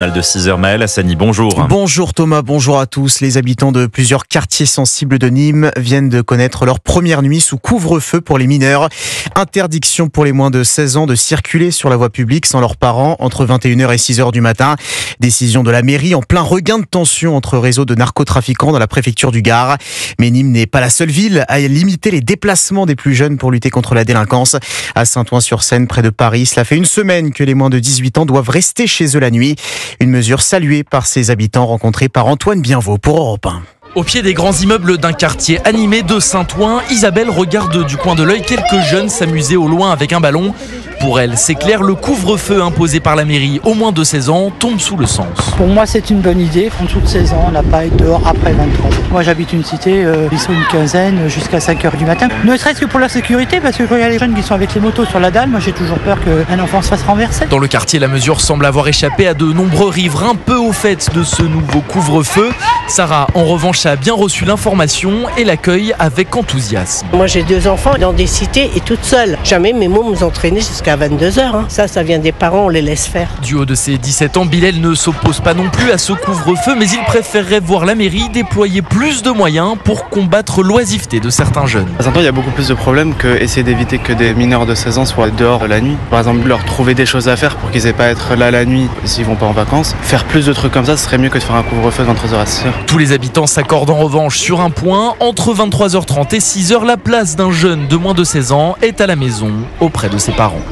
De 6h, Maël Hassani, bonjour. Bonjour Thomas, bonjour à tous. Les habitants de plusieurs quartiers sensibles de Nîmes viennent de connaître leur première nuit sous couvre-feu pour les mineurs. Interdiction pour les moins de 16 ans de circuler sur la voie publique sans leurs parents entre 21h et 6h du matin. Décision de la mairie en plein regain de tension entre réseaux de narcotrafiquants dans la préfecture du Gard. Mais Nîmes n'est pas la seule ville à limiter les déplacements des plus jeunes pour lutter contre la délinquance. À Saint-Ouen-sur-Seine, près de Paris, cela fait une semaine que les moins de 18 ans doivent rester chez eux la nuit. Une mesure saluée par ses habitants rencontrés par Antoine Bienvaux pour Europe 1. Au pied des grands immeubles d'un quartier animé de Saint-Ouen, Isabelle regarde du coin de l'œil quelques jeunes s'amuser au loin avec un ballon. Pour elle, c'est clair, le couvre-feu imposé par la mairie aux moins de 16 ans tombe sous le sens. Pour moi, c'est une bonne idée. En dessous de 16 ans, on n'a pas à être dehors après 23 ans. Moi, j'habite une cité, ils sont une quinzaine jusqu'à 5h du matin. Ne serait-ce que pour la sécurité, parce que quand il y a les jeunes qui sont avec les motos sur la dalle, moi, j'ai toujours peur qu'un enfant se fasse renverser. Dans le quartier, la mesure semble avoir échappé à de nombreux riverains peu au fait de ce nouveau couvre-feu. Sarah, en revanche, a bien reçu l'information et l'accueille avec enthousiasme. Moi, j'ai 2 enfants dans des cités et toute seule. Jamais mes mômes nous entraînaient jusqu'à 22h. Ça vient des parents, on les laisse faire. Du haut de ses 17 ans, Bilal ne s'oppose pas non plus à ce couvre-feu, mais il préférerait voir la mairie déployer plus de moyens pour combattre l'oisiveté de certains jeunes. À Saint-Ouen, il y a beaucoup plus de problèmes qu'essayer d'éviter que des mineurs de 16 ans soient dehors la nuit. Par exemple, leur trouver des choses à faire pour qu'ils aient pas à être là la nuit s'ils vont pas en vacances. Faire plus de trucs comme ça, ce serait mieux que de faire un couvre-feu de 23h à 6h. Tous les habitants s'accordent en revanche sur un point. Entre 23h30 et 6h, la place d'un jeune de moins de 16 ans est à la maison auprès de ses parents.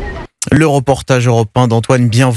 Le reportage européen d'Antoine Bienvaux.